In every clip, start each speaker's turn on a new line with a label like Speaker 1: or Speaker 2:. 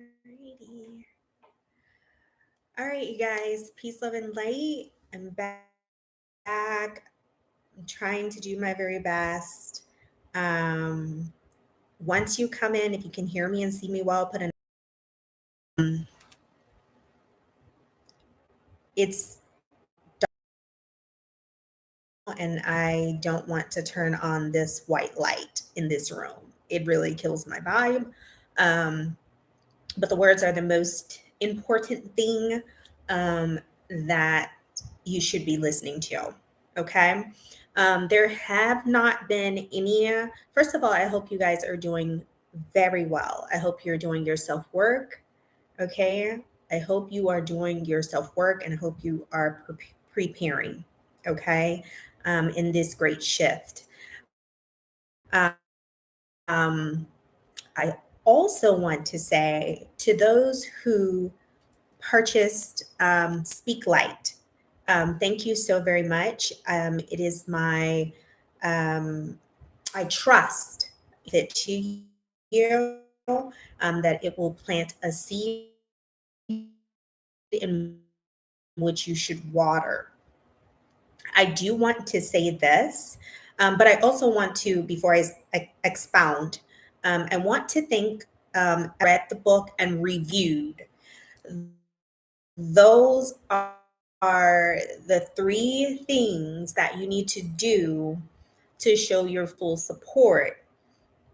Speaker 1: Alrighty. All right, you guys. Peace, love, and light. I'm back. I'm trying to do my very best. Um, Once you come in, if you can hear me and see me well, put an it's and I don't want to turn on this white light in this room. It really kills my vibe. Um, but the words are the most important thing that you should be listening to. Okay. There have not been any, first of all, I hope you guys are doing very well. I hope you're doing your self work. Okay. I hope you are doing your self work and I hope you are preparing. Okay. In this great shift. Um, I also want to say to those who purchased Speak Light, thank you so very much. It is my, um, I trust it to you that it will plant a seed in which you should water. I do want to say this, but I also want to, before I expound, I want to thank, I read the book and reviewed. Those are the three things that you need to do to show your full support.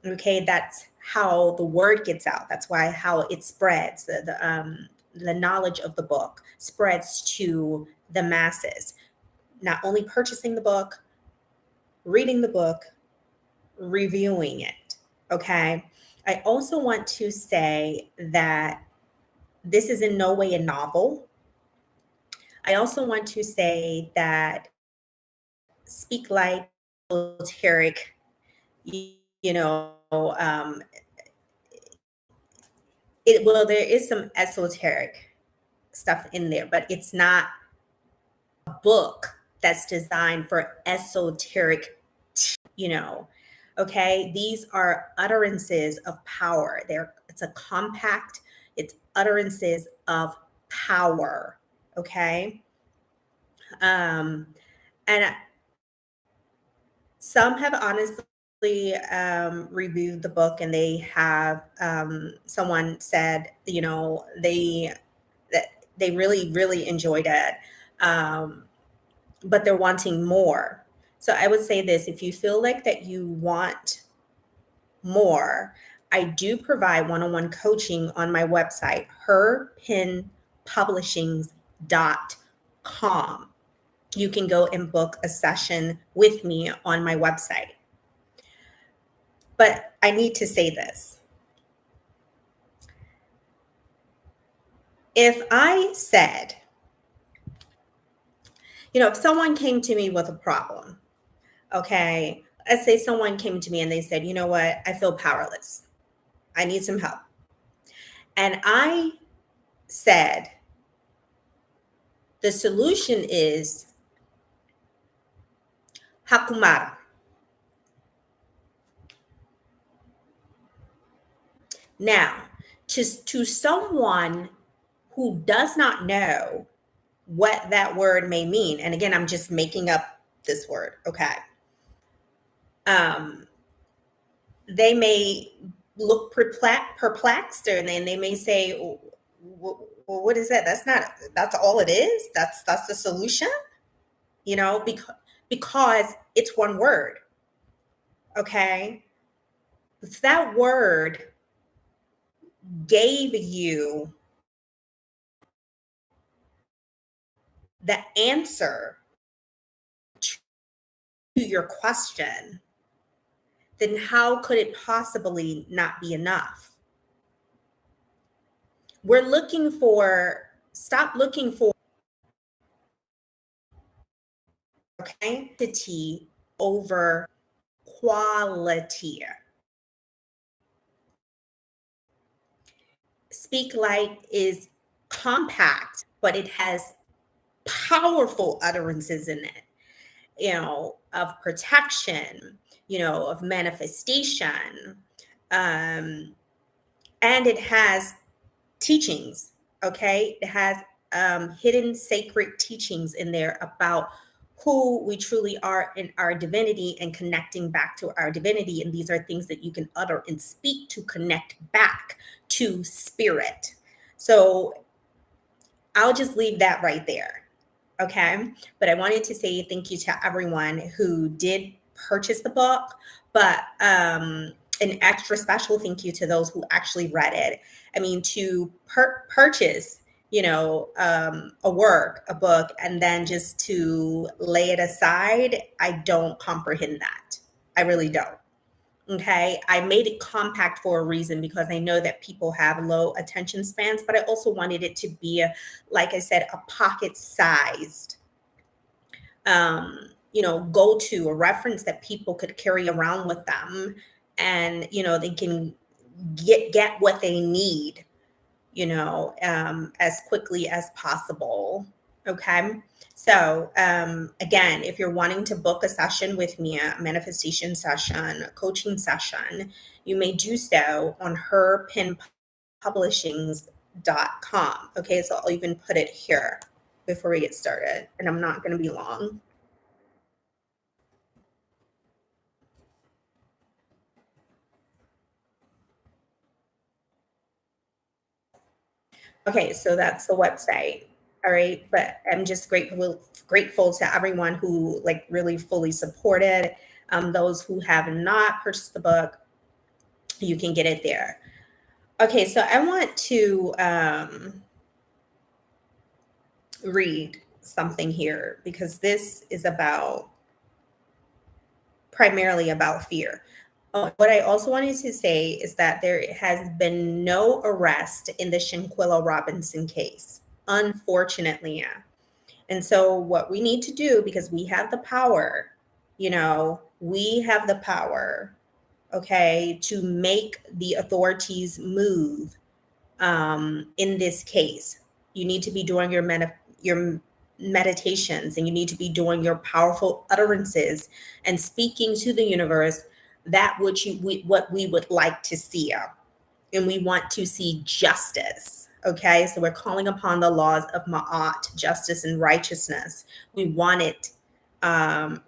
Speaker 1: Okay, that's how the word gets out. That's why how it spreads. The knowledge of the book spreads to the masses. Not only purchasing the book, reading the book, reviewing it. Okay. I also want to say that this is in no way a novel. I also want to say that Speak Light, esoteric, you know, there is some esoteric stuff in there, but it's not a book that's designed for esoteric, you know. Okay, these are utterances of power. It's a compact, it's utterances of power. Okay. Um, and some have honestly reviewed the book and they have someone said, that they really, really enjoyed it. Um, but they're wanting more. So I would say this, if you feel like that you want more, I do provide one-on-one coaching on my website, herpenpublishings.com. You can go and book a session with me on my website. But I need to say this. If I said, if someone came to me with a problem, okay, let's say someone came to me and they said, you know what, I feel powerless. I need some help. And I said, the solution is Hakumara. Now, to someone who does not know what that word may mean, and again, I'm just making up this word, okay? They may look perplexed, and then they may say, well, what is that? That's all it is? That's the solution? Because it's one word, okay? That word gave you the answer to your question, then how could it possibly not be enough? Stop looking for, okay, quantity over quality. Speak Light is compact, but it has powerful utterances in it, of protection, of manifestation. And it has teachings. Okay, it has hidden sacred teachings in there about who we truly are in our divinity and connecting back to our divinity. And these are things that you can utter and speak to connect back to spirit. So I'll just leave that right there. Okay. But I wanted to say thank you to everyone who did purchase the book, but an extra special thank you to those who actually read it. I mean, to purchase, a book, and then just to lay it aside, I don't comprehend that. I really don't. Okay. I made it compact for a reason because I know that people have low attention spans, but I also wanted it to be, like I said, a pocket sized, go to a reference that people could carry around with them, and, they can get what they need, as quickly as possible. Okay. So, again, if you're wanting to book a session with me, a manifestation session, a coaching session, you may do so on herpinpublishings.com. Okay. So I'll even put it here before we get started, and I'm not going to be long. Okay, so that's the website. All right, but I'm just grateful to everyone who like really fully supported. Those who have not purchased the book, you can get it there. Okay, so I want to read something here because this is about primarily about fear. What I also wanted to say is that there has been no arrest in the Shanquilla Robinson case, unfortunately. And so, what we need to do, because we have the power, we have the power, okay, to make the authorities move in this case. You need to be doing your meditations, and you need to be doing your powerful utterances and speaking to the universe that what we would like to see. And we want to see justice. Okay, so we're calling upon the laws of Ma'at, justice and righteousness. We want it, to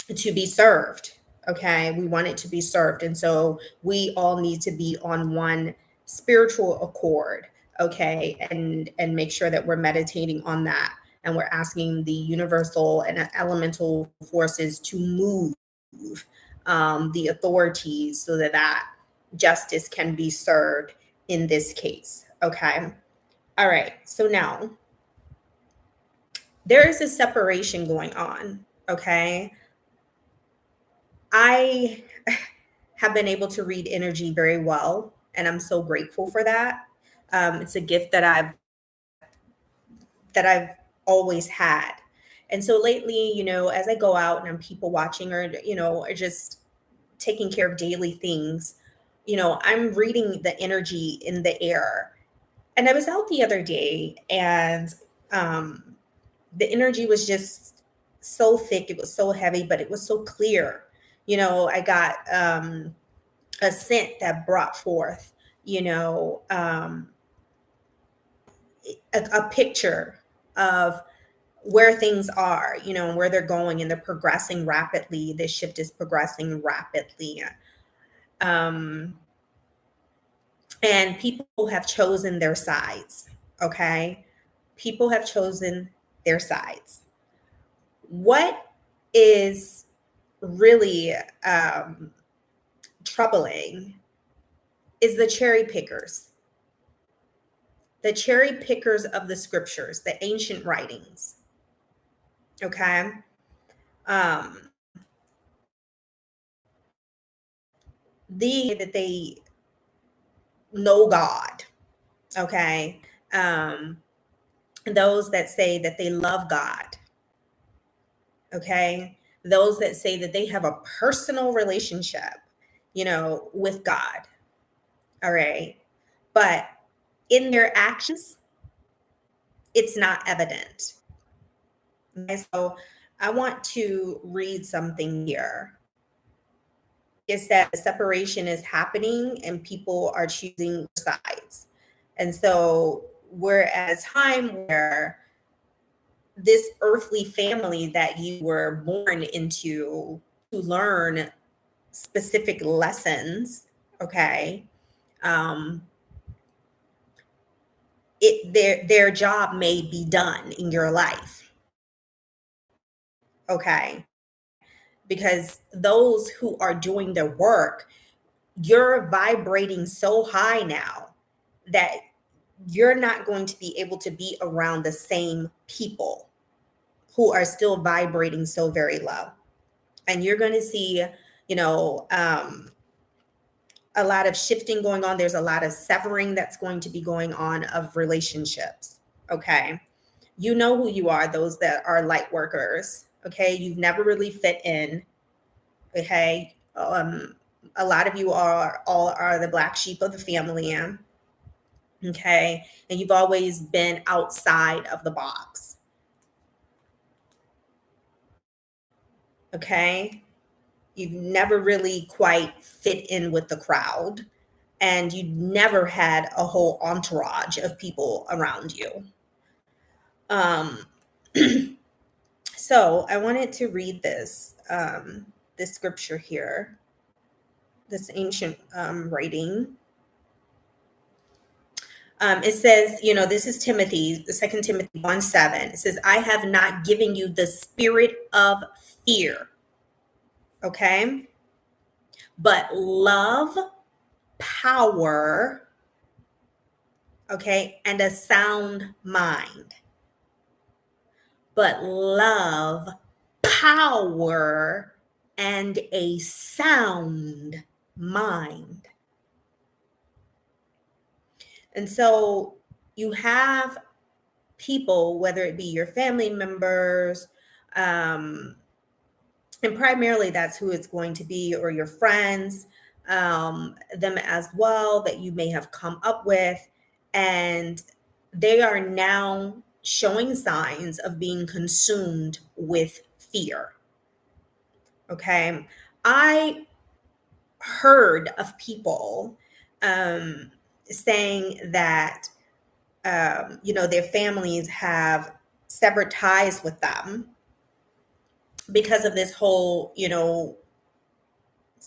Speaker 1: be served. Okay, we want it to be served, and so we all need to be on one spiritual accord. Okay, and make sure that we're meditating on that, and we're asking the universal and elemental forces to move the authorities so that justice can be served in this case. Okay. All right. So now there is a separation going on. Okay. I have been able to read energy very well, and I'm so grateful for that. It's a gift that I've always had. And so lately, as I go out and I'm people watching, or just taking care of daily things, I'm reading the energy in the air. And I was out the other day, and um, the energy was just so thick. It was so heavy, but it was so clear. I got a scent that brought forth, a picture of where things are, where they're going, and they're progressing rapidly. This shift is progressing rapidly. Um, and people have chosen their sides. Okay. People have chosen their sides. What is really troubling is the cherry pickers of the scriptures, the ancient writings. Okay. Um, that they know God. Okay. Those that say that they love God. Okay. Those that say that they have a personal relationship, with God. All right. But in their actions, it's not evident. Okay, so I want to read something here. is that separation is happening and people are choosing sides. And so we're at a time where this earthly family that you were born into to learn specific lessons, okay, um, their job may be done in your life, okay, because those who are doing their work, you're vibrating so high now that you're not going to be able to be around the same people who are still vibrating so very low. And you're going to see, you know, a lot of shifting going on. There's a lot of severing that's going to be going on of relationships. Okay. You know who you are, those that are light workers. Okay. You've never really fit in. Okay. A lot of you are the black sheep of the family. Okay. And you've always been outside of the box. Okay. You've never really quite fit in with the crowd, and you never had a whole entourage of people around you. Um, so I wanted to read this scripture here, this ancient writing. It says, this is Timothy, the 2 Timothy 1:7. It says, I have not given you the spirit of fear, okay, but love, power, okay, and a sound mind. But love, power, and a sound mind. And so you have people, whether it be your family members, and primarily that's who it's going to be, or your friends, them as well, that you may have come up with, and they are now showing signs of being consumed with fear. Okay. I heard of people saying that, their families have severed ties with them because of this whole,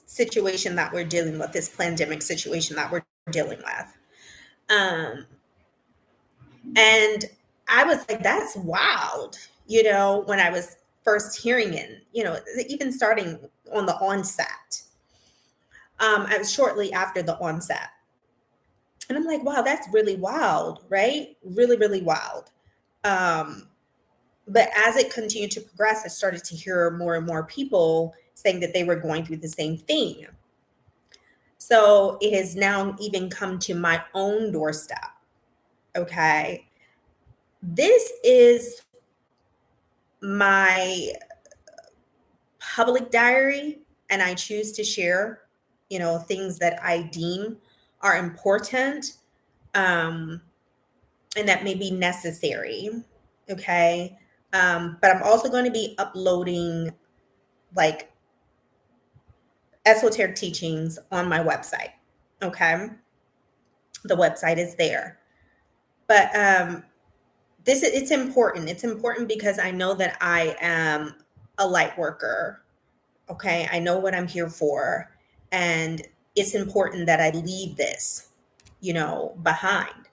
Speaker 1: situation that we're dealing with, this pandemic situation that we're dealing with. And I was like, that's wild, when I was first hearing it, even starting on the onset. I was shortly after the onset. And I'm like, wow, that's really wild, right? Really, really wild. But as it continued to progress, I started to hear more and more people saying that they were going through the same thing. So it has now even come to my own doorstep. Okay. This is my public diary, and I choose to share, things that I deem are important, and that may be necessary. Okay. But I'm also going to be uploading like esoteric teachings on my website. Okay. The website is there. But it's important. It's important because I know that I am a light worker. Okay. I know what I'm here for. And it's important that I leave this, behind.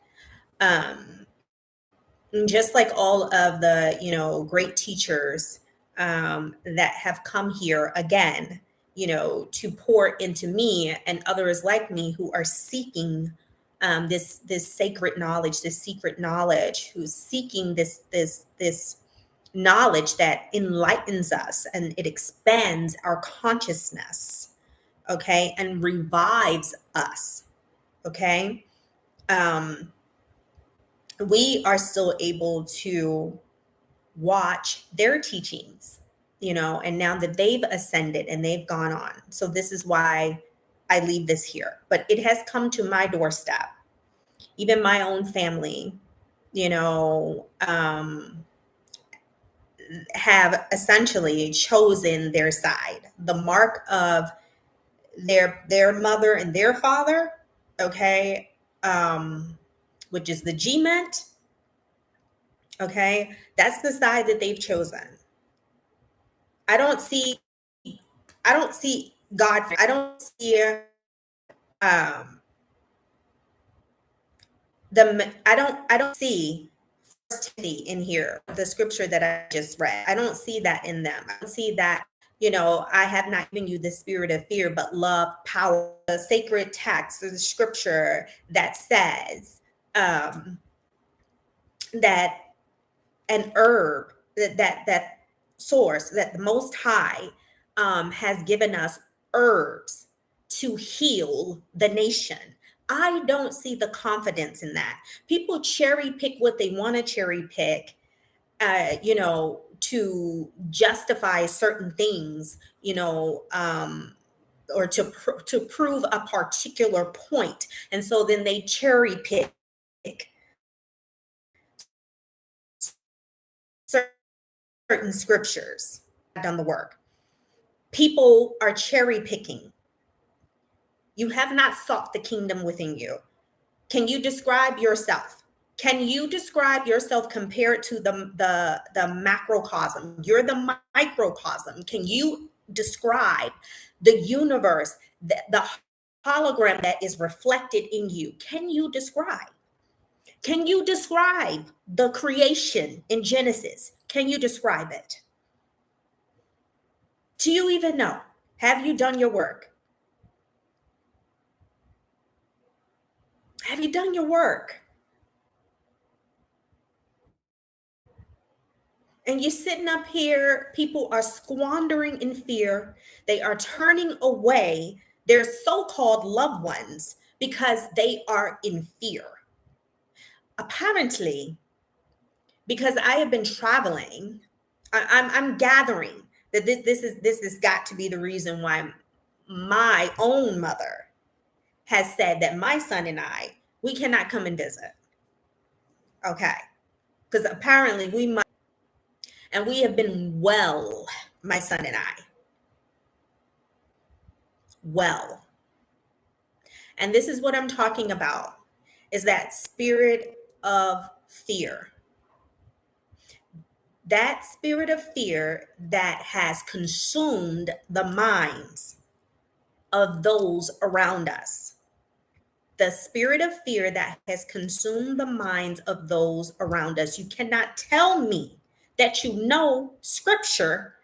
Speaker 1: Just like all of the, great teachers that have come here again, to pour into me and others like me who are seeking this sacred knowledge, this secret knowledge, who's seeking this knowledge that enlightens us and it expands our consciousness, okay, and revives us, okay. We are still able to watch their teachings, and now that they've ascended and they've gone on. So this is why I leave this here. But it has come to my doorstep. Even my own family, have essentially chosen their side. The mark of their mother and their father, okay, which is the G-ment, okay, that's the side that they've chosen. I don't see, I don't see God. I don't see um I don't see in here, the scripture that I just read. I don't see that in them. I don't see that, I have not given you the spirit of fear, but love, power, the sacred text, the scripture that says that an herb, that source, that the Most High has given us herbs to heal the nation. I don't see the confidence in that. People cherry pick what they want to cherry pick, to justify certain things, or to prove a particular point, and so then they cherry pick certain scriptures. I've done the work. People are cherry picking. You have not sought the kingdom within you. Can you describe yourself? Can you describe yourself compared to the macrocosm? You're the microcosm. Can you describe the universe, the hologram that is reflected in you? Can you describe? Can you describe the creation in Genesis? Can you describe it? Do you even know? Have you done your work? Have you done your work? And you're sitting up here, people are squandering in fear. They are turning away their so called loved ones because they are in fear. Apparently, because I have been traveling, I'm gathering that this has got to be the reason why my own mother has said that my son and I, we cannot come and visit. Okay. Because apparently and we have been well, my son and I, well. And this is what I'm talking about, is that spirit of fear. That spirit of fear that has consumed the minds of those around us. The spirit of fear that has consumed the minds of those around us. You cannot tell me that you know scripture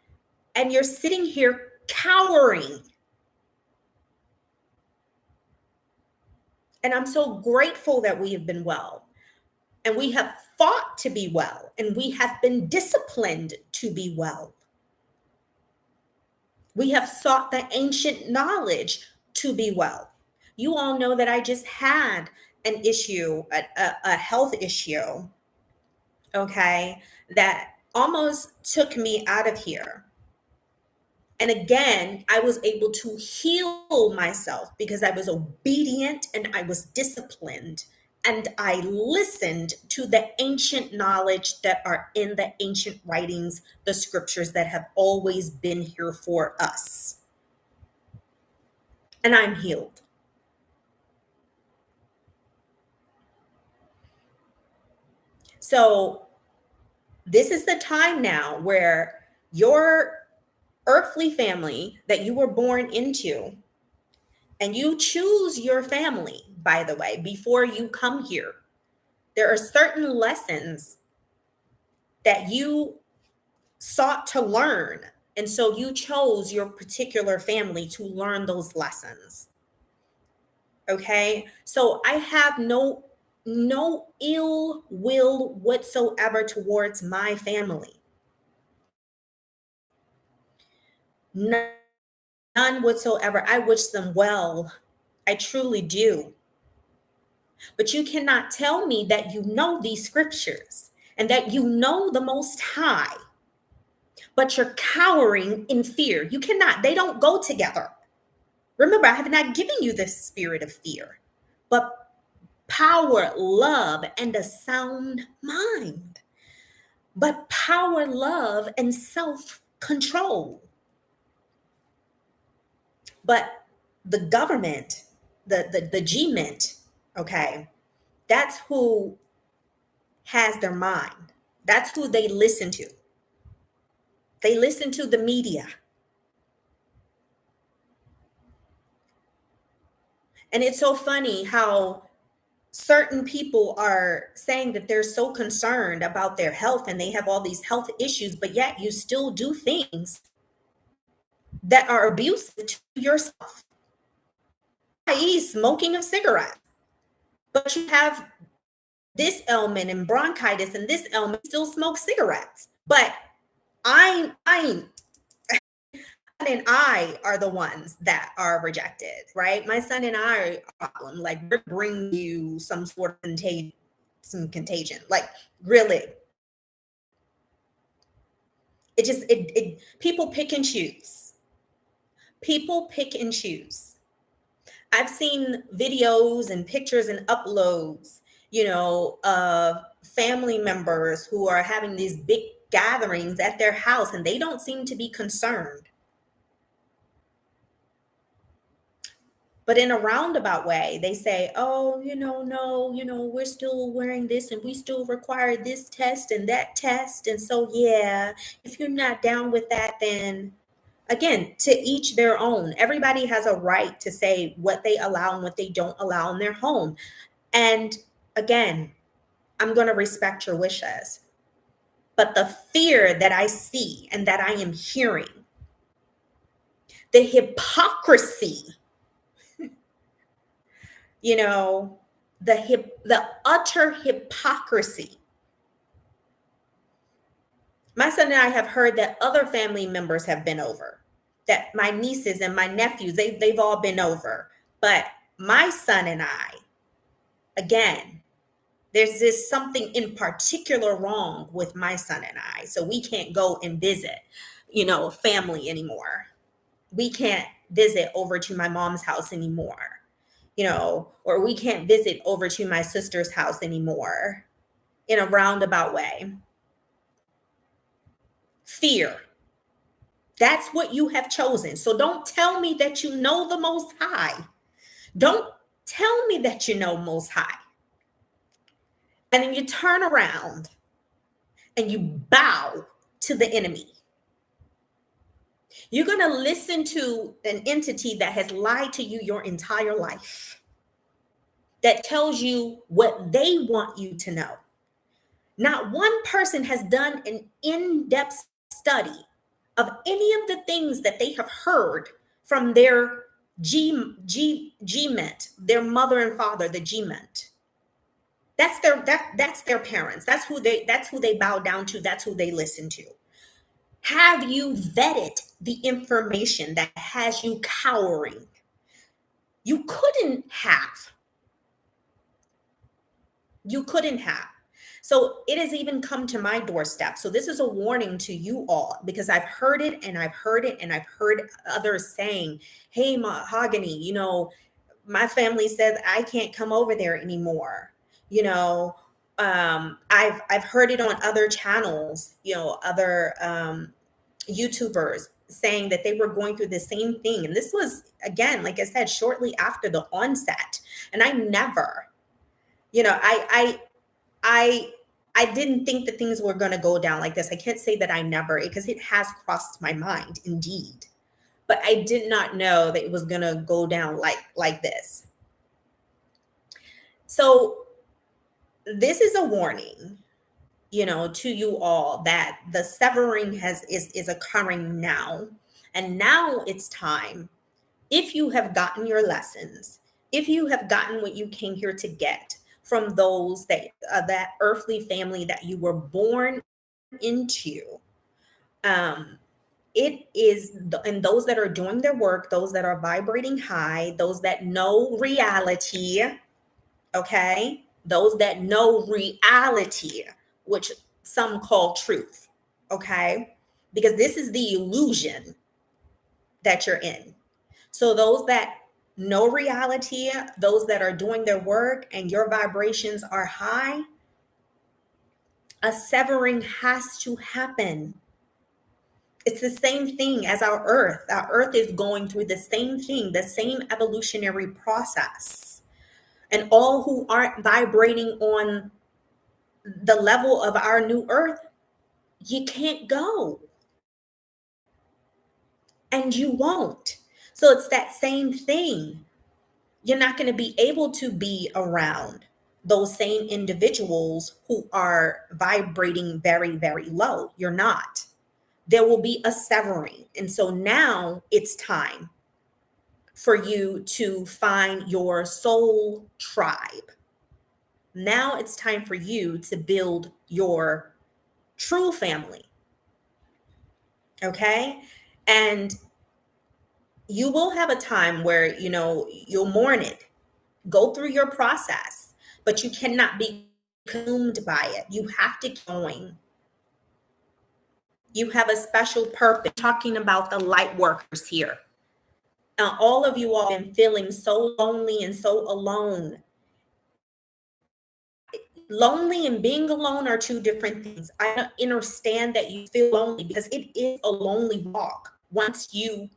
Speaker 1: and you're sitting here cowering. And I'm so grateful that we have been well, and we have fought to be well, and we have been disciplined to be well. We have sought the ancient knowledge to be well. You all know that I just had an issue, a health issue, okay, that almost took me out of here. And again, I was able to heal myself because I was obedient and I was disciplined. And I listened to the ancient knowledge that are in the ancient writings, the scriptures that have always been here for us. And I'm healed. So, this is the time now where your earthly family that you were born into, and you choose your family, by the way, before you come here. There are certain lessons that you sought to learn. And so you chose your particular family to learn those lessons. Okay? So I have no ill will whatsoever towards my family. None whatsoever. I wish them well. I truly do. But you cannot tell me that you know these scriptures and that you know the Most High, but you're cowering in fear. You cannot, they don't go together. Remember, I have not given you the spirit of fear, but power, love, and a sound mind. But power, love, and self control. But the government, the G Mint, okay, that's who has their mind. That's who they listen to. They listen to the media. And it's so funny how certain people are saying that they're so concerned about their health and they have all these health issues, but yet you still do things that are abusive to yourself, i.e., smoking of cigarettes. But you have this ailment and bronchitis and this ailment, still smoke cigarettes. But I and I are the ones that are rejected, right? My son and I are a problem. Like we're bringing you some sort of contagion. Like really, it people pick and choose. People pick and choose. I've seen videos and pictures and uploads, of family members who are having these big gatherings at their house and they don't seem to be concerned. But in a roundabout way, they say, oh, no, we're still wearing this and we still require this test and that test. And so, yeah, if you're not down with that, then again, to each their own. Everybody has a right to say what they allow and what they don't allow in their home. And again, I'm going to respect your wishes. But the fear that I see and that I am hearing, the hypocrisy, the utter hypocrisy. My son and I have heard that other family members have been over, that my nieces and my nephews, they've all been over. But my son and I, again, there's this something in particular wrong with my son and I. So we can't go and visit, family anymore. We can't visit over to my mom's house anymore, or we can't visit over to my sister's house anymore, in a roundabout way. Fear. That's what you have chosen. So don't tell me that you know the Most High. Don't tell me that you know Most High. And then you turn around and you bow to the enemy. You're going to listen to an entity that has lied to you your entire life, that tells you what they want you to know. Not one person has done an in-depth study of any of the things that they have heard from their G-ment, their mother and father, the G-ment. That's their parents. That's who they bow down to. That's who they listen to. Have you vetted the information that has you cowering? You couldn't have. So it has even come to my doorstep. So this is a warning to you all, because I've heard it and I've heard it and I've heard others saying, hey, Mahogany, my family says I can't come over there anymore. I've heard it on other channels, other YouTubers saying that they were going through the same thing. And this was, again, like I said, shortly after the onset. And I never, I didn't think that things were going to go down like this. I can't say that I never, because it has crossed my mind indeed. But I did not know that it was going to go down like this. So this is a warning, to you all, that the severing is occurring now. And now it's time, if you have gotten your lessons, if you have gotten what you came here to get from those that earthly family that you were born into, it is, and those that are doing their work, those that are vibrating high, those that know reality, okay, those that know reality, which some call truth, okay, because this is the illusion that you're in. So those that know reality, those that are doing their work and your vibrations are high, a severing has to happen. It's the same thing as our earth. Our earth is going through the same thing, the same evolutionary process. And all who aren't vibrating on the level of our new earth, you can't go. And you won't. So it's that same thing. You're not going to be able to be around those same individuals who are vibrating very, very low. You're not. There will be a severing. And so now it's time for you to find your soul tribe. Now it's time for you to build your true family. Okay? And you will have a time where, you'll mourn it, go through your process, but you cannot be consumed by it. You have to keep going. You have a special purpose. Talking about the light workers here. All of you all have been feeling so lonely and so alone. Lonely and being alone are two different things. I understand that you feel lonely because it is a lonely walk. Once you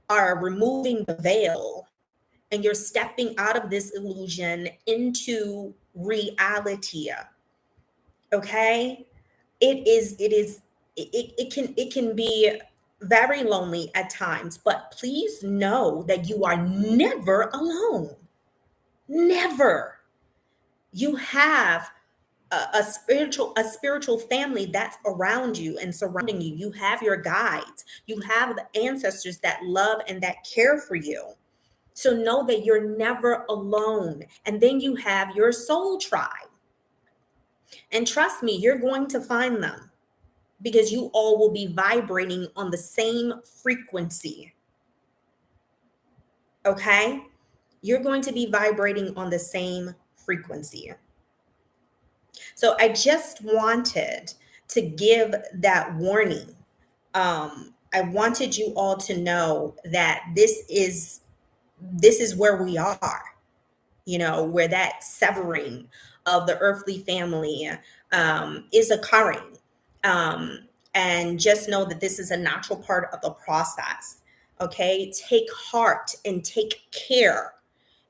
Speaker 1: are removing the veil and you're stepping out of this illusion into reality, okay? It can be very lonely at times, but please know that you are never alone. Never. You have a spiritual family that's around you and surrounding you. You have your guides. You have the ancestors that love and that care for you. So know that you're never alone. And then you have your soul tribe. And trust me, you're going to find them because you all will be vibrating on the same frequency. Okay? You're going to be vibrating on the same frequency. So I just wanted to give that warning. I wanted you all to know that this is where we are, where that severing of the earthly family is occurring. And just know that this is a natural part of the process. Okay. Take heart and take care,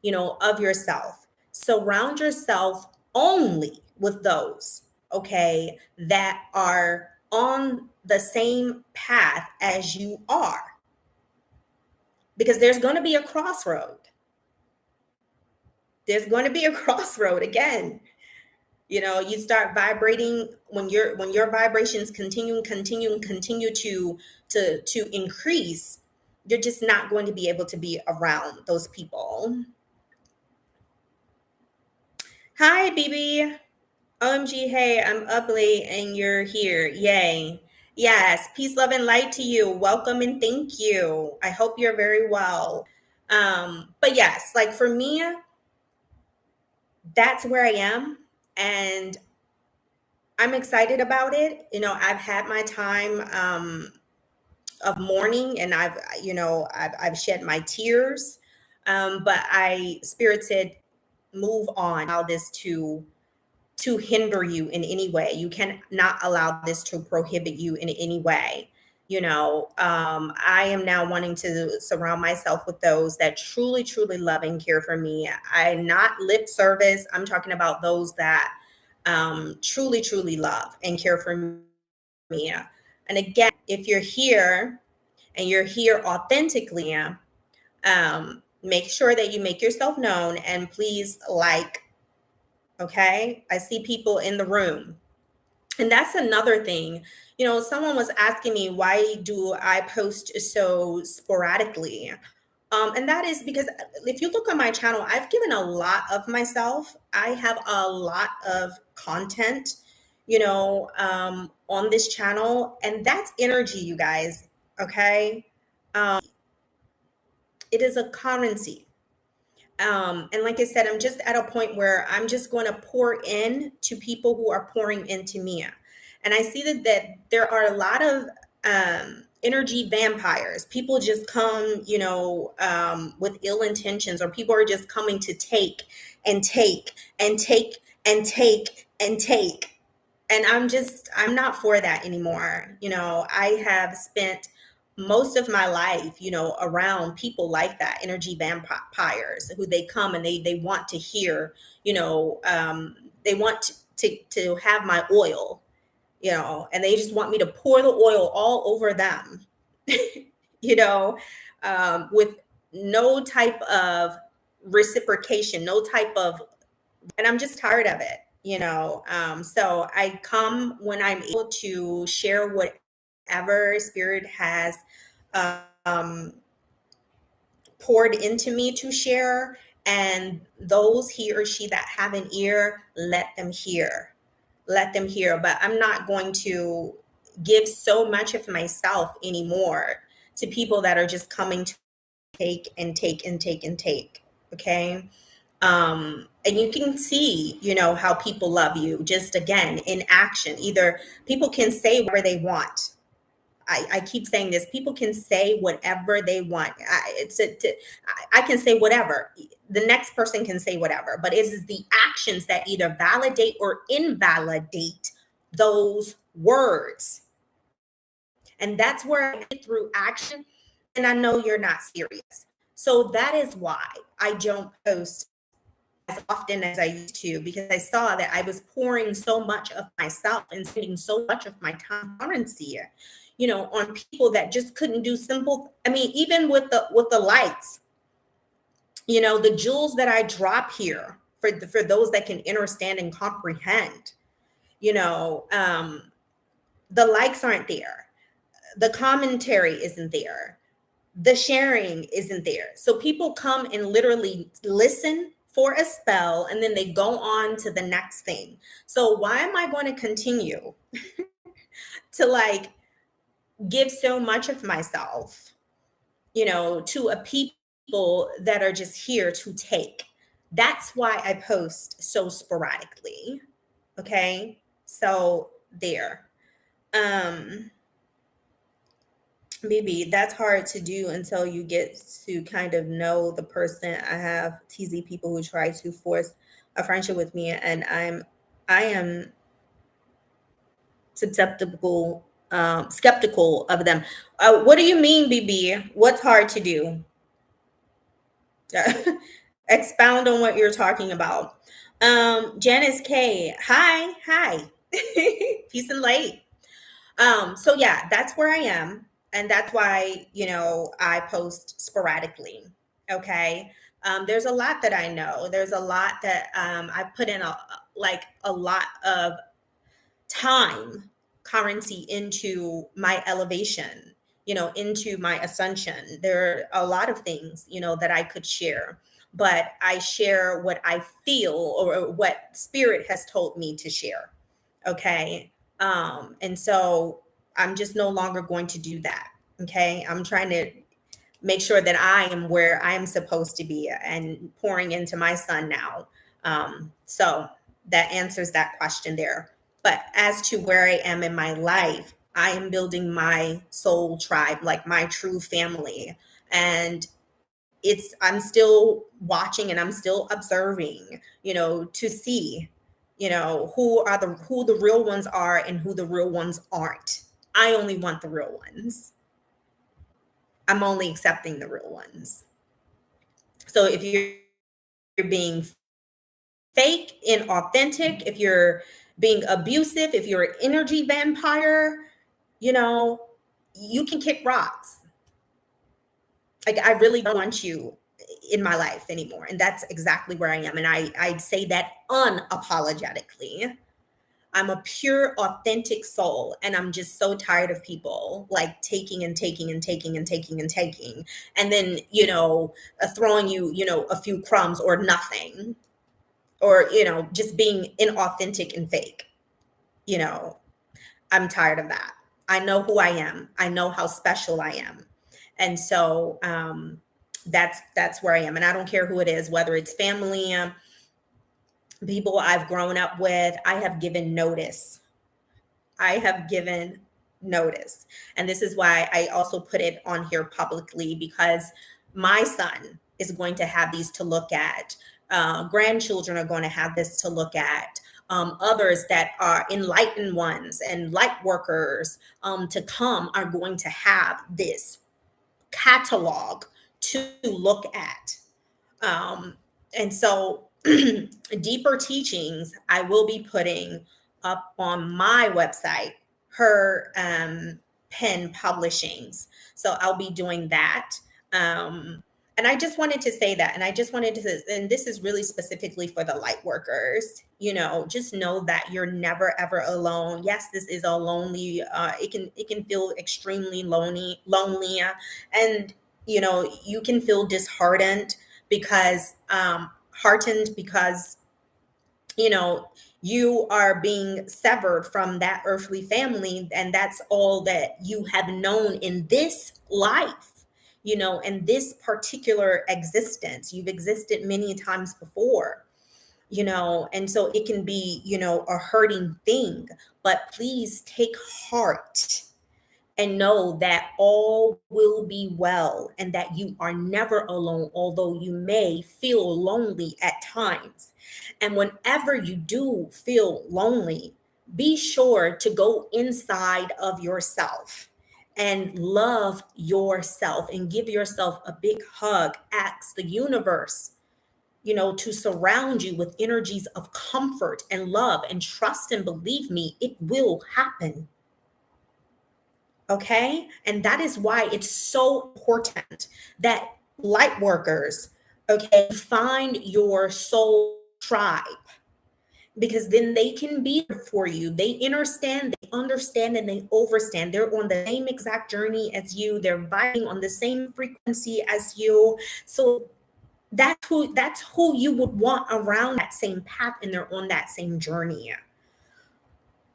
Speaker 1: of yourself. Surround yourself only with those, okay, that are on the same path as you are. Because there's going to be a crossroad. There's going to be a crossroad again. You start vibrating when your vibrations continue to increase. You're just not going to be able to be around those people. Hi, BB. OMG, hey, I'm up late and you're here. Yay. Yes, peace, love, and light to you. Welcome and thank you. I hope you're very well. But yes, like for me, that's where I am. And I'm excited about it. I've had my time of mourning, and I've shed my tears. But Spirit said, move on. Allow this to hinder you in any way. You cannot allow this to prohibit you in any way. I am now wanting to surround myself with those that truly, truly love and care for me. I'm not lip service. I'm talking about those that truly, truly love and care for me. And again, if you're here and you're here authentically, make sure that you make yourself known and please like. Okay. I see people in the room. And that's another thing. Someone was asking me, why do I post so sporadically? And that is because if you look on my channel, I've given a lot of myself. I have a lot of content, on this channel. And that's energy, you guys. Okay. It is a currency. And like I said, I'm just at a point where I'm just going to pour in to people who are pouring into me. And I see that there are a lot of energy vampires. People just come, with ill intentions, or people are just coming to take and take and take and take and take. And I'm not for that anymore. I have spent most of my life, around people like that, energy vampires, who they come and they want to hear, they want to have my oil, and they just want me to pour the oil all over them, you know, with no type of reciprocation, no type of, and I'm just tired of it. So I come when I'm able to share whatever spirit has um, poured into me to share. And those he or she that have an ear, let them hear. But I'm not going to give so much of myself anymore to people that are just coming to take and take and take and take. Okay. And you can see, how people love you just again in action. Either people can say whatever they want. I keep saying this. People can say whatever they want. I can say whatever. The next person can say whatever, but it is the actions that either validate or invalidate those words. And that's where I get through action. And I know you're not serious. So that is why I don't post as often as I used to, because I saw that I was pouring so much of myself and spending so much of my time currency, on people that just couldn't do simple. I mean, even with the lights, the jewels that I drop here for those that can understand and comprehend, the likes aren't there, the commentary isn't there, the sharing isn't there. So people come and literally listen for a spell and then they go on to the next thing. So why am I going to continue to give so much of myself, to a people that are just here to take? That's why I post so sporadically. Okay. So there. Maybe that's hard to do until you get to kind of know the person. I have TZ people who try to force a friendship with me, and I am skeptical of them. What do you mean, BB? What's hard to do? Expound on what you're talking about. Janice K. Hi. Peace and light. So yeah, that's where I am. And that's why, I post sporadically. Okay. There's a lot that I know. There's a lot that I put in a lot of time, currency into my elevation, into my ascension. There are a lot of things, that I could share, but I share what I feel or what spirit has told me to share. Okay. And so I'm just no longer going to do that. Okay. I'm trying to make sure that I am where I am supposed to be and pouring into my son now. So that answers that question there. But as to where I am in my life, I am building my soul tribe, like my true family. And I'm still watching and I'm still observing, to see, who the real ones are and who the real ones aren't. I only want the real ones. I'm only accepting the real ones. So if you're being fake, inauthentic, if you're being abusive, if you're an energy vampire, you can kick rocks. Like, I really don't want you in my life anymore. And that's exactly where I am. And I say that unapologetically. I'm a pure, authentic soul. And I'm just so tired of people taking and taking and taking and taking and taking. And then, throwing you, a few crumbs or nothing. Or, just being inauthentic and fake. I'm tired of that. I know who I am. I know how special I am. And so that's where I am. And I don't care who it is, whether it's family, people I've grown up with. I have given notice. And this is why I also put it on here publicly, because my son is going to have these to look at. Grandchildren are going to have this to look at. others that are enlightened ones and light workers to come are going to have this catalog to look at. Um, and so, deeper teachings I will be putting up on my website, her pen publishings. So I'll be doing that. And I just wanted to say that. And I just wanted to, and this is really specifically for the light workers, just know that you're never ever alone. Yes, this is a lonely, it can feel extremely lonely. And, you can feel disheartened because, heartened because, you know, you are being severed from that earthly family, and that's all that you have known in this life, in this particular existence. You've existed many times before, and so it can be, a hurting thing, but please take heart and know that all will be well and that you are never alone, although you may feel lonely at times. And whenever you do feel lonely, be sure to go inside of yourself and love yourself and give yourself a big hug. Ask the universe, to surround you with energies of comfort and love, and trust and believe me, it will happen. Okay. And that is why it's so important that light workers, okay, find your soul tribe, because then they can be there for you. They understand, and they overstand. They're on the same exact journey as you. They're vibing on the same frequency as you. So that's who you would want around that same path, and they're on that same journey.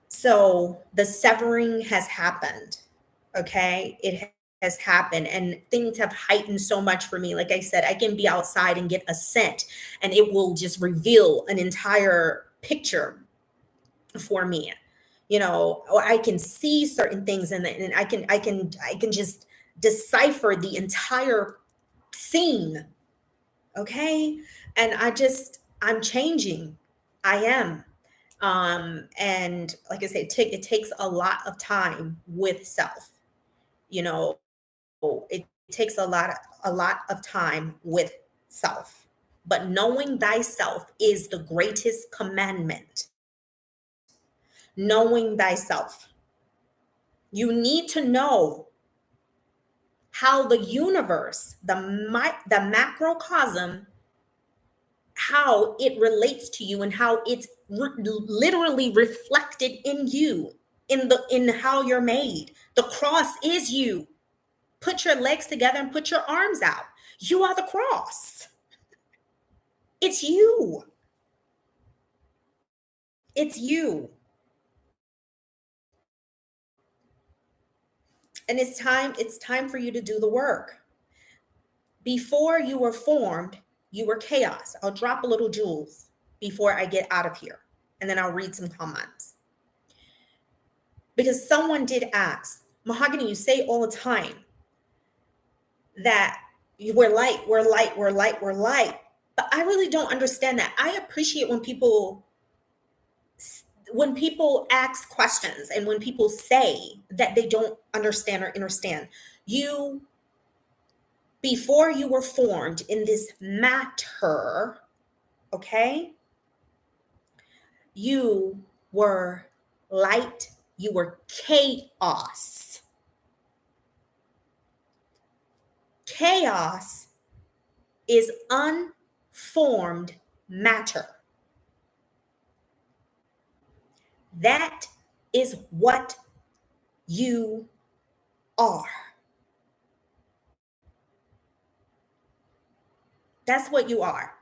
Speaker 1: So the severing has happened. Okay. It has happened, and things have heightened so much for me. Like I said, I can be outside and get a scent, and it will just reveal an entire picture for me. Or I can see certain things, and I can just decipher the entire scene. Okay. And I'm changing. I am. And like I said, it takes a lot of time with self. you know it takes a lot of time with self, but knowing thyself is the greatest commandment. Knowing thyself, you need to know how the universe, the macrocosm, how it relates to you, and how it's literally reflected in you, in how you're made. The cross is you. Put your legs together and put your arms out. You are the cross. It's you. It's you. And it's time for you to do the work. Before you were formed, you were chaos. I'll drop a little jewels before I get out of here, and then I'll read some comments. Because someone did ask, Mahogany, you say all the time that we're light, we're light, we're light, we're light. But I really don't understand that. I appreciate when people ask questions, and when people say that they don't understand or understand. You, before you were formed in this matter, okay, you were light, you were chaos. Chaos is unformed matter. That is what you are. That's what you are.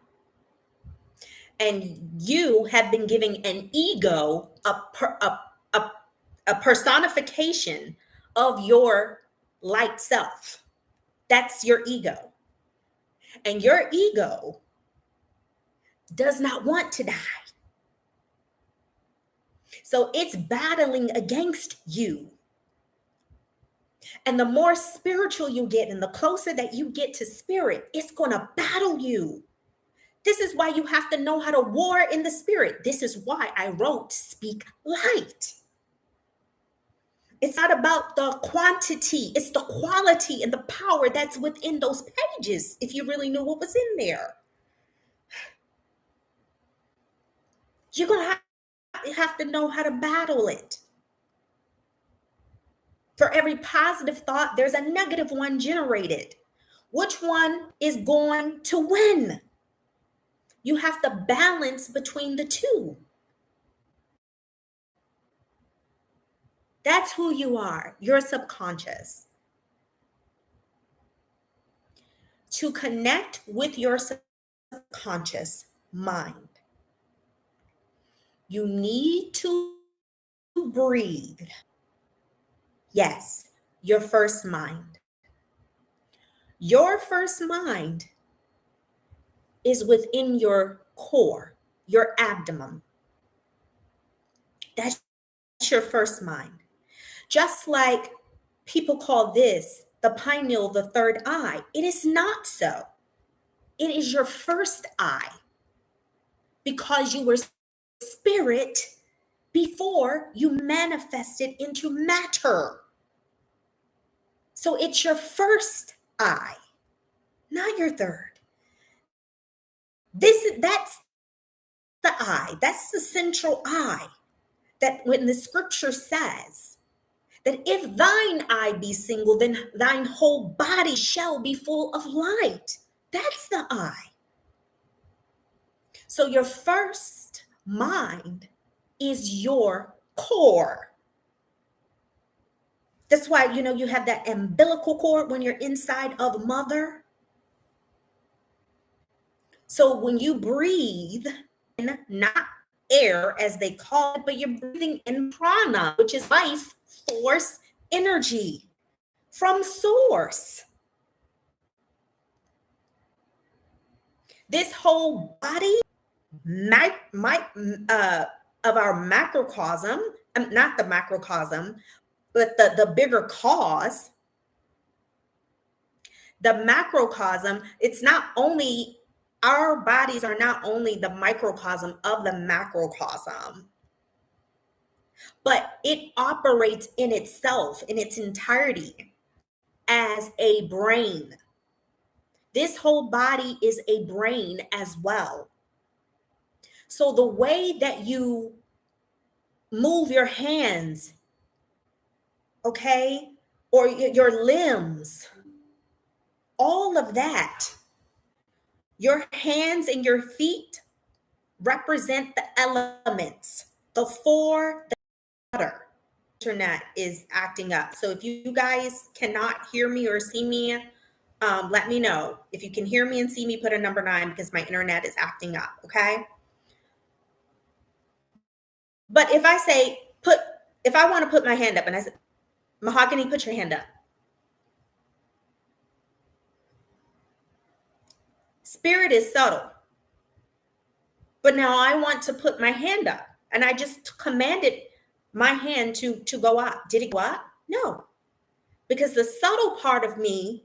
Speaker 1: And you have been given an ego, a personification of your light self. That's your ego. And your ego does not want to die. So it's battling against you. And the more spiritual you get and the closer that you get to spirit, it's going to battle you. This is why you have to know how to war in the spirit. This is why I wrote Speak Light. It's not about the quantity, it's the quality and the power that's within those pages, if you really knew what was in there. You're going to have to know how to battle it. For every positive thought, there's a negative one generated. Which one is going to win? You have to balance between the two. That's who you are, your subconscious. To connect with your subconscious mind, you need to breathe. Yes, your first mind. Your first mind is within your core, your abdomen. That's your first mind. Just like people call this the pineal, the third eye, it is not so. It is your first eye because you were spirit before you manifested into matter. So it's your first eye, not your third. That's the eye. That's the central eye. That when the scripture says that if thine eye be single, then thine whole body shall be full of light. That's the eye. So your first mind is your core. That's why, you have that umbilical cord when you're inside of mother. So when you breathe, not air as they call it, but you're breathing in prana, which is life force energy from source. This whole body of our macrocosm, not the macrocosm, but the bigger cause, the macrocosm, it's not only, our bodies are not only the microcosm of the macrocosm, but it operates in itself, in its entirety, as a brain. This whole body is a brain as well. So the way that you move your hands, okay, or your limbs, all of that, your hands and your feet represent the elements, the four, the water. Internet is acting up. So if you guys cannot hear me or see me, let me know. If you can hear me and see me, put a number 9 because my internet is acting up, okay? But if I say, if I want to put my hand up and I said, Mahogany, put your hand up. Spirit is subtle. But now I want to put my hand up and I just commanded my hand to go up. Did it go up? No, because the subtle part of me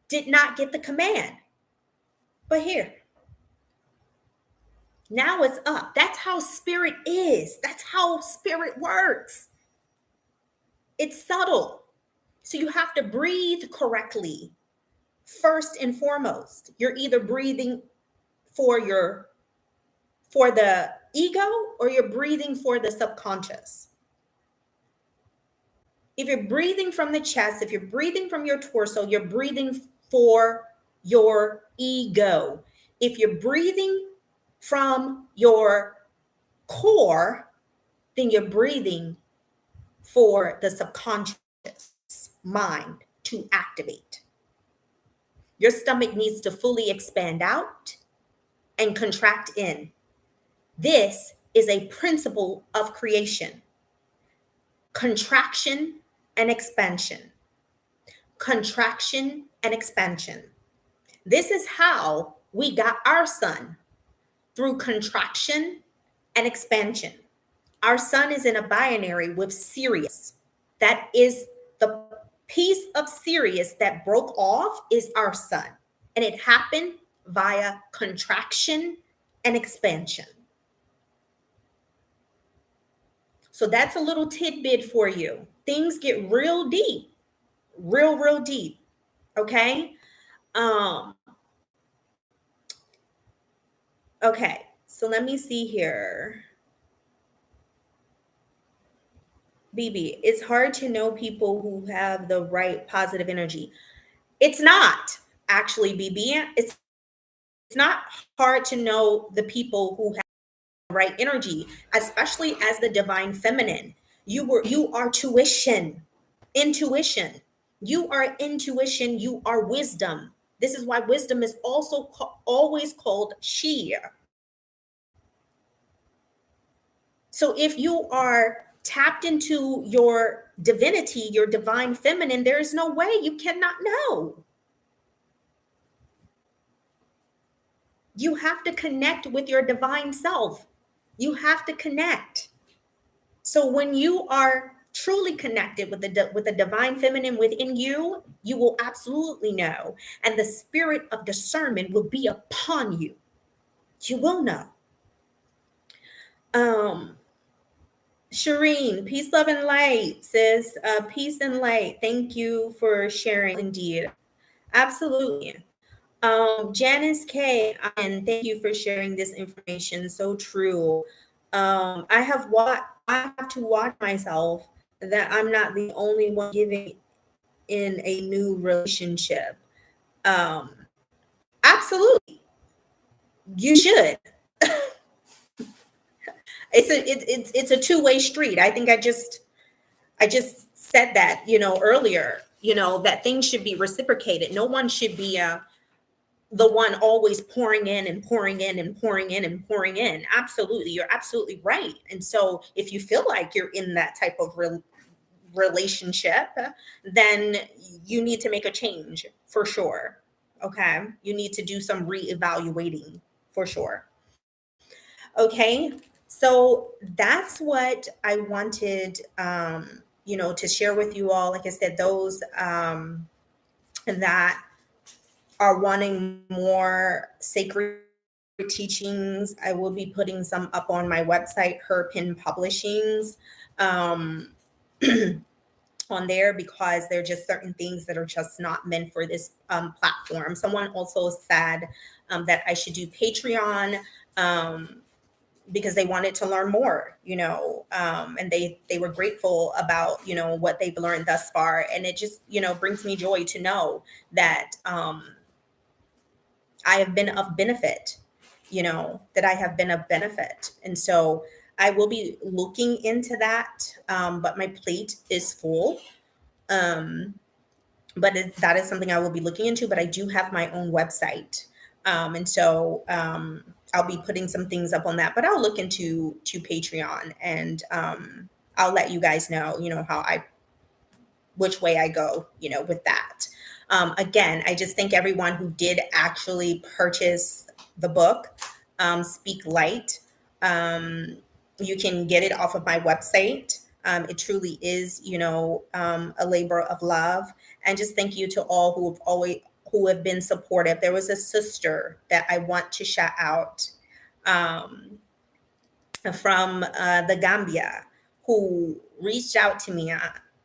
Speaker 1: did not get the command. But here, now it's up. That's how spirit is. That's how spirit works. It's subtle. So you have to breathe correctly. First and foremost, you're either breathing for the ego or you're breathing for the subconscious. If you're breathing from the chest, if you're breathing from your torso, you're breathing for your ego. If you're breathing from your core, then you're breathing for the subconscious mind to activate. Your stomach needs to fully expand out and contract in. This is a principle of creation. Contraction and expansion. Contraction and expansion. This is how we got our sun, through contraction and expansion. Our sun is in a binary with Sirius. That is the piece of Sirius that broke off is our sun. And it happened via contraction and expansion. So that's a little tidbit for you. Things get real deep, real deep. Okay. Um, okay. So let me see here. BB, it's hard to know people who have the right positive energy. It's not actually, BB. It's not hard to know the people who have the right energy, especially as the divine feminine. You are intuition. You are intuition. You are wisdom. This is why wisdom is also always called she. So if you are tapped into your divinity, your divine feminine, there is no way you cannot know. You have to connect with your divine self. You have to connect. So when you are truly connected with the divine feminine within you, you will absolutely know, and the spirit of discernment will be upon you. You will know. Shireen, peace, love, and light, sis. Peace and light. Thank you for sharing. Indeed, absolutely. Janice K, and thank you for sharing this information. So true. I have to watch myself that I'm not the only one giving in a new relationship. Um, Absolutely, you should. It's a two-way street. I think I just said that, earlier, that things should be reciprocated. No one should be the one always pouring in and pouring in and pouring in and pouring in. Absolutely. You're absolutely right. And so if you feel like you're in that type of relationship, then you need to make a change for sure. Okay. You need to do some reevaluating for sure. Okay. So that's what I wanted, to share with you all. Like I said, those that are wanting more sacred teachings, I will be putting some up on my website, Her Pen Publishings, on there, because there are just certain things that are just not meant for this platform. Someone also said that I should do Patreon, because they wanted to learn more, and they were grateful about, what they've learned thus far. And it just, brings me joy to know that I have been of benefit, that I have been of benefit. And so I will be looking into that. But my plate is full. But that is something I will be looking into. But I do have my own website. And so I'll be putting some things up on that. But I'll look into Patreon, and I'll let you guys know, which way I go, with that. Again, I just thank everyone who did actually purchase the book, Speak Light. You can get it off of my website. It truly is, a labor of love. And just thank you to all who have been supportive. There was a sister that I want to shout out, from the Gambia, who reached out to me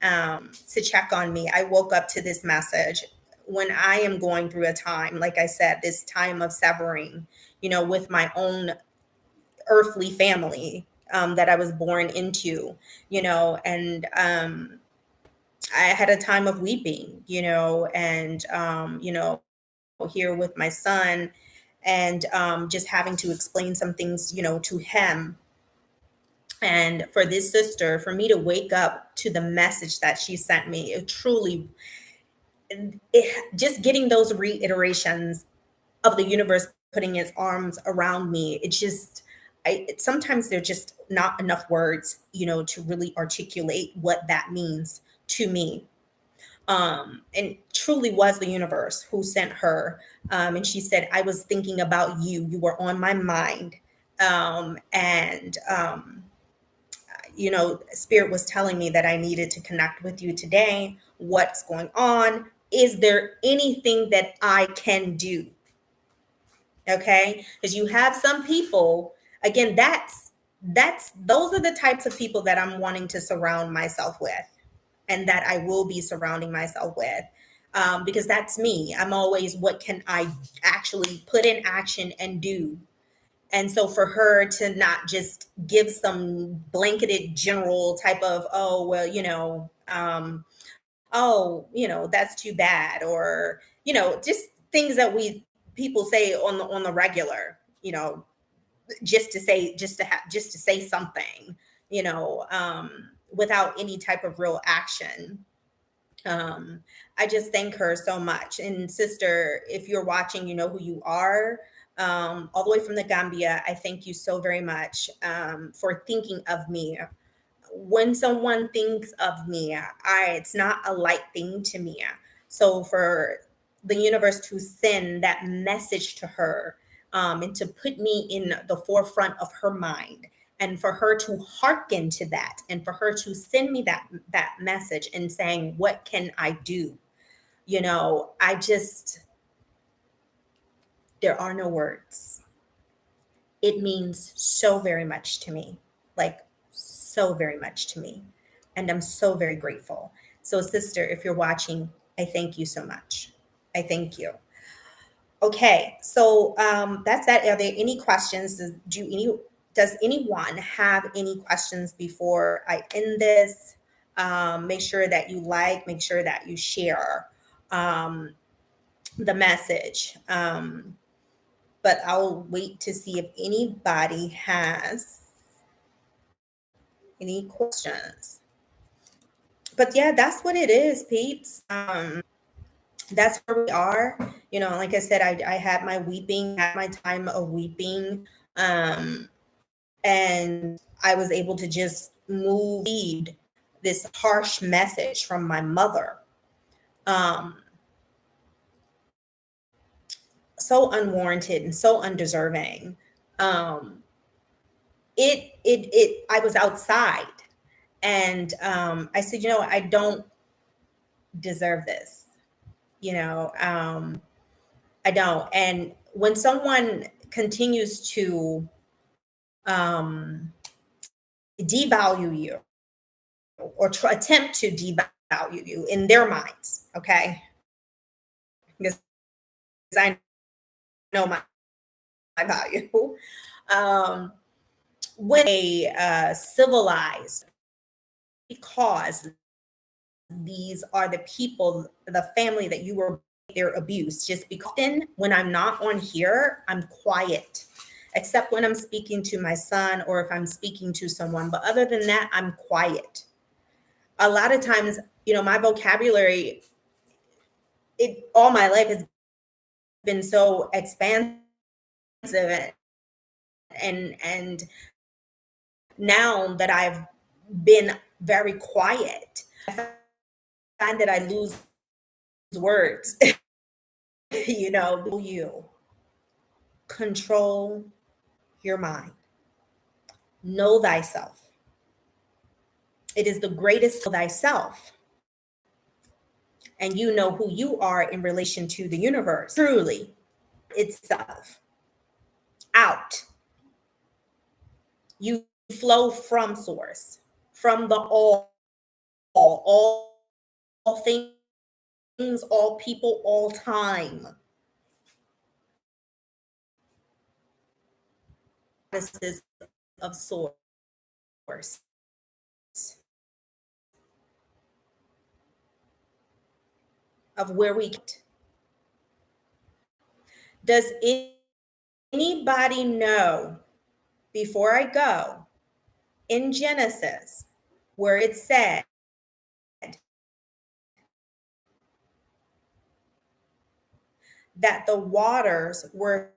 Speaker 1: to check on me. I woke up to this message when I am going through a time, like I said, this time of severing, with my own earthly family that I was born into, and I had a time of weeping, and, here with my son, and just having to explain some things, to him. And for this sister, for me to wake up to the message that she sent me, it truly, just getting those reiterations of the universe putting its arms around me, it just, sometimes there's just not enough words, to really articulate what that means to me. And truly was the universe who sent her. And she said, I was thinking about you. You were on my mind. And Spirit was telling me that I needed to connect with you today. What's going on? Is there anything that I can do? Okay, because you have some people, again, that's those are the types of people that I'm wanting to surround myself with, and that I will be surrounding myself with, because that's me. I'm always, what can I actually put in action and do? And so for her to not just give some blanketed general type of, oh well, oh, that's too bad, or just things that we people say on the regular, just to say something, without any type of real action. I just thank her so much. And sister, if you're watching, you know who you are. All the way from the Gambia, I thank you so very much, for thinking of me. When someone thinks of me, it's not a light thing to me. So for the universe to send that message to her, and to put me in the forefront of her mind, and for her to hearken to that, and for her to send me that message and saying, what can I do? I just, there are no words. It means so very much to me, like so very much to me. And I'm so very grateful. So, sister, if you're watching, I thank you so much. I thank you. Okay, so that's that. Are there any questions? Does anyone have any questions before I end this? Make sure that you like, make sure that you share um, the message. But I'll wait to see if anybody has any questions. But yeah, that's what it is, peeps. That's where we are. Like I said, I had my weeping, had my time of weeping. Um, and I was able to just read this harsh message from my mother. Um, so unwarranted and so undeserving. Um, I was outside, and I said, I don't deserve this. I don't. And when someone continues to um, devalue you, or attempt to devalue you in their minds, okay, because I know my value. um, when a civilized, because these are the people, the family that you were their abuse, just because then when I'm not on here, I'm quiet, except when I'm speaking to my son or if I'm speaking to someone. But other than that, I'm quiet. A lot of times, my vocabulary, it all my life has been so expansive, and now that I've been very quiet, I find that I lose words. You control your mind. Know thyself. It is the greatest of thyself. And you know who you are in relation to the universe, truly itself. Out. You flow from source, from the all things, all people, all time. This is of source. Of where we get. Does anybody know, before I go, in Genesis, where it said that the waters were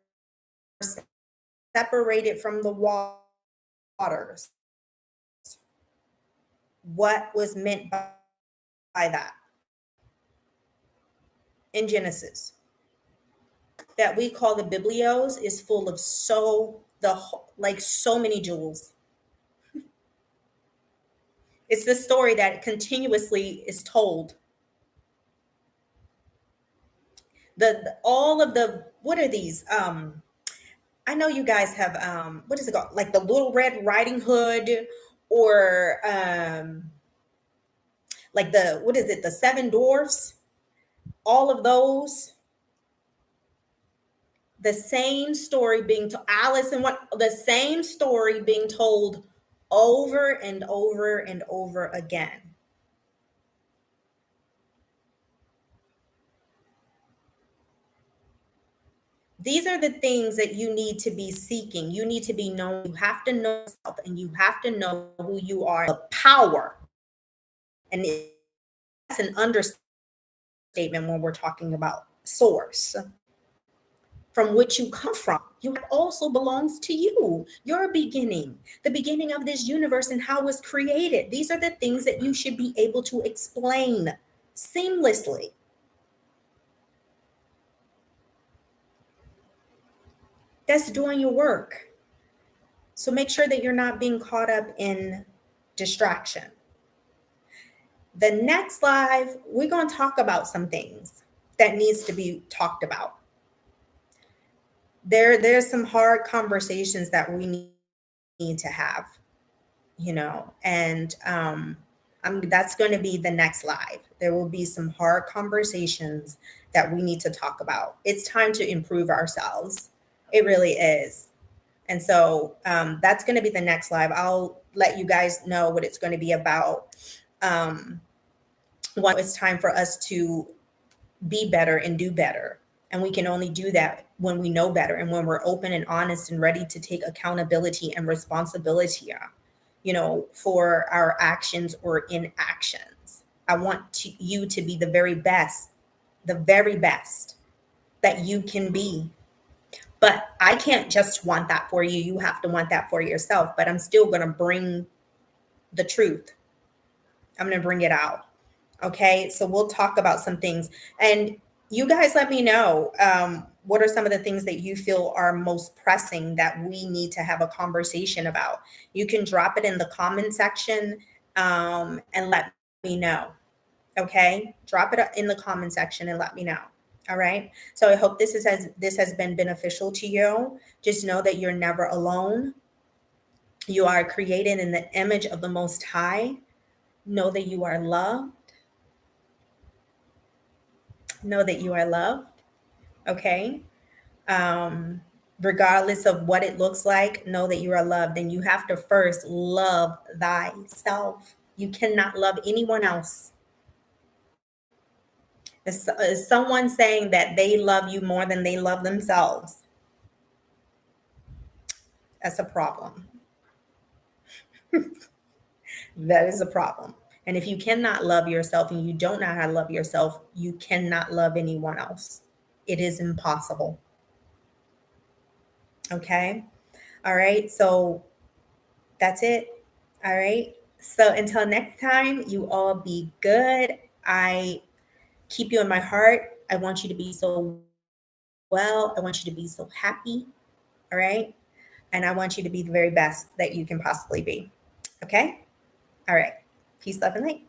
Speaker 1: separated from the waters? What was meant by that in Genesis? That we call the Biblios is full of so many jewels. It's the story that continuously is told. All of the, what are these? I know you guys have what is it called? Like the Little Red Riding Hood, or like the, what is it, the Seven Dwarfs, all of those. The same story being told, Alice and what, the same story being told over and over and over again. These are the things that you need to be seeking. You need to be known. You have to know yourself, and you have to know who you are. The power. And that's an understatement when we're talking about source, from which you come from. You also belongs to you, your beginning, the beginning of this universe and how it was created. These are the things that you should be able to explain seamlessly. That's doing your work. So make sure that you're not being caught up in distraction. The next live, we're going to talk about some things that needs to be talked about. There's some hard conversations that we need to have, and that's going to be the next live. There will be some hard conversations that we need to talk about. It's time to improve ourselves. It really is. And so that's going to be the next live. I'll let you guys know what it's going to be about. It's time for us to be better and do better. And we can only do that when we know better and when we're open and honest and ready to take accountability and responsibility, for our actions or inactions. I want you to be the very best that you can be. But I can't just want that for you. You have to want that for yourself. But I'm still going to bring the truth. I'm going to bring it out. Okay. So we'll talk about some things. And you guys let me know what are some of the things that you feel are most pressing that we need to have a conversation about. You can drop it in the comment section and let me know. Okay. Drop it in the comment section and let me know. All right. So I hope this has been beneficial to you. Just know that you're never alone. You are created in the image of the Most High. Know that you are loved. Know that you are loved. Okay. Regardless of what it looks like, know that you are loved. And you have to first love thyself. You cannot love anyone else. Is someone saying that they love you more than they love themselves? That's a problem. That is a problem. And if you cannot love yourself and you don't know how to love yourself, you cannot love anyone else. It is impossible. Okay. All right. So that's it. All right. So until next time, you all be good. I keep you in my heart. I want you to be so well. I want you to be so happy. All right. And I want you to be the very best that you can possibly be. Okay. All right. Peace, love, and light.